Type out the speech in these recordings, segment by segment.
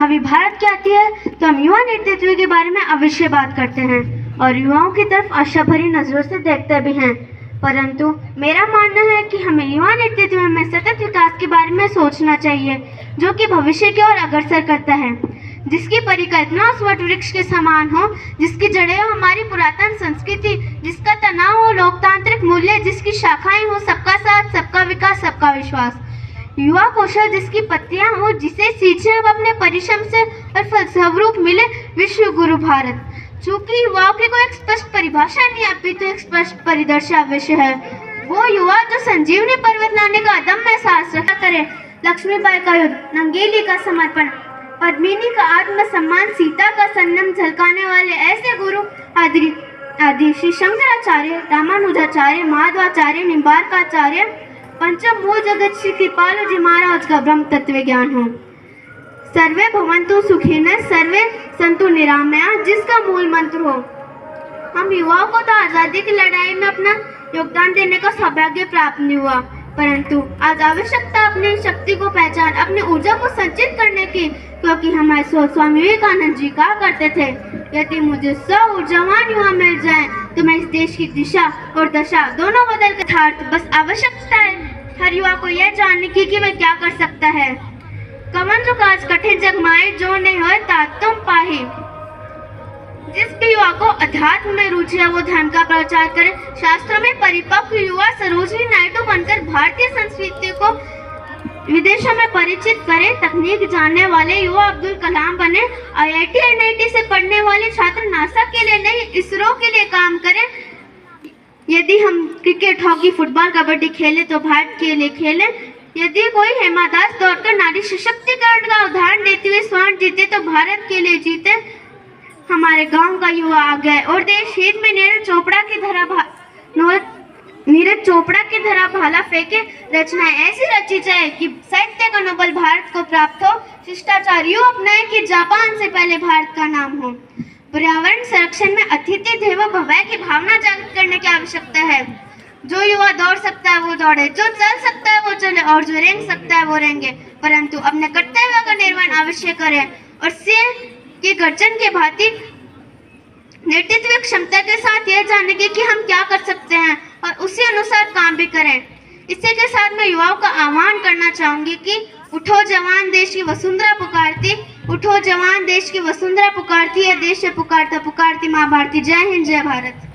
अभी भारत की आती है तो हम युवा नेतृत्व के बारे में अवश्य बात करते हैं और युवाओं की तरफ आशा भरी नजरों से देखते भी हैं। परंतु मेरा मानना है कि हमें युवा नेतृत्व में सतत विकास के बारे में सोचना चाहिए, जो कि भविष्य की ओर अग्रसर करता है, जिसकी परिकल्पना उस वट वृक्ष के समान हो, जिसकी जड़ें हो हमारी पुरातन संस्कृति, जिसका तनाव हो लोकतांत्रिक मूल्य, जिसकी शाखाएं हो सबका साथ, सबका विकास, सबका विश्वास। युवा कौशल जिसकी पत्तियां हो, जिसे सींचे अब अपने परिश्रम से और फलस्वरूप मिले विश्व गुरु भारत। चूंकि युवाओं की कोई एक स्पष्ट परिभाषा नहीं, अभी तो एक स्पष्ट परिदर्शा अवश्य है। वो युवा जो संजीवनी पर्वत लाने का अदम्य साहस रखा करे, लक्ष्मीबाई का युद्ध, नंगेली का समर्पण, पद्मिनी का आत्मसम्मान, सीता का संयम झलकाने वाले ऐसे गुरु आदि श्री शंकराचार्य, रामानुजाचार्य, माधवाचार्य, निम्बारकाचार्य, पंचम मूल जगत श्री कृपालु जी महाराज का ब्रह्म तत्व ज्ञान हो। सर्वे भवन्तु सुखिनः, सर्वे सन्तु निरामया, जिसका मूल मंत्र हो। हम युवाओं को तो आज़ादी की लड़ाई में अपना योगदान देने का सौभाग्य प्राप्त नहीं हुआ, परंतु आज आवश्यकता अपनी शक्ति को पहचान, अपनी ऊर्जा को संचित करने की, क्योंकि हमारे स्वामी विवेकानंद जी कहा करते थे, यदि मुझे 100 ऊर्जावान युवा मिल जाएं तो मैं इस देश की दिशा और दशा दोनों बदल कर यथार्थ। बस आवश्यकता है हर युवा को यह जानने की कि वह क्या कर सकता है। कवन जो काज कठिन जग माए, जो नहीं हो तात तुम पाही। जिस भी युवा को अध्यात्म में रुचि है वो धर्म का प्रचार करे, शास्त्रों में परिपक्व युवा सरोजिनी नायडू बनकर भारतीय संस्कृति को विदेशों में परिचित करे, तकनीक जानने वाले युवा अब्दुल कलाम बने, IIT NIT से पढ़ने वाले छात्र नासा के लिए नहीं इसरो के लिए काम करें। यदि हम क्रिकेट, हॉकी, फुटबॉल, कबड्डी खेले तो भारत के लिए खेलें। यदि कोई हेमा दास दौड़कर नारी सशक्तिकरण का उदाहरण देते हुए स्वर्ण जीते तो भारत के लिए जीते। हमारे गांव का युवा आ गया और देश हित में नीरज चोपड़ा की तरह भाला फेंके, रचनाएं ऐसी रची जाए कि साहित्य का नोबेल भारत को प्राप्त हो, शिष्टाचार यूं अपनाए कि जापान से पहले भारत का नाम हो। पर्यावरण संरक्षण में अतिथि देवो भव की भावना जागृत करने की आवश्यकता है। जो युवा दौड़ सकता है वो दौड़े, जो चल सकता है वो चले और जो रेंग सकता है वो रेंगे, परंतु अपने कर्तव्य का निर्वहन अवश्य करें और सिंह की गर्जन के भांति नेतृत्व क्षमता के साथ यह जानने की कि हम क्या कर सकते हैं और उसी अनुसार काम भी करें। इसी के साथ मैं युवाओं का आह्वान करना चाहूंगी कि उठो जवान देश की वसुंधरा पुकारती, उठो जवान देश की वसुंधरा पुकारती है, देश से पुकारता पुकारती माँ भारती। जय हिंद, जय Bharat.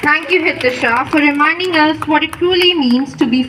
Thank you, Hitasha, for reminding us what it truly means to be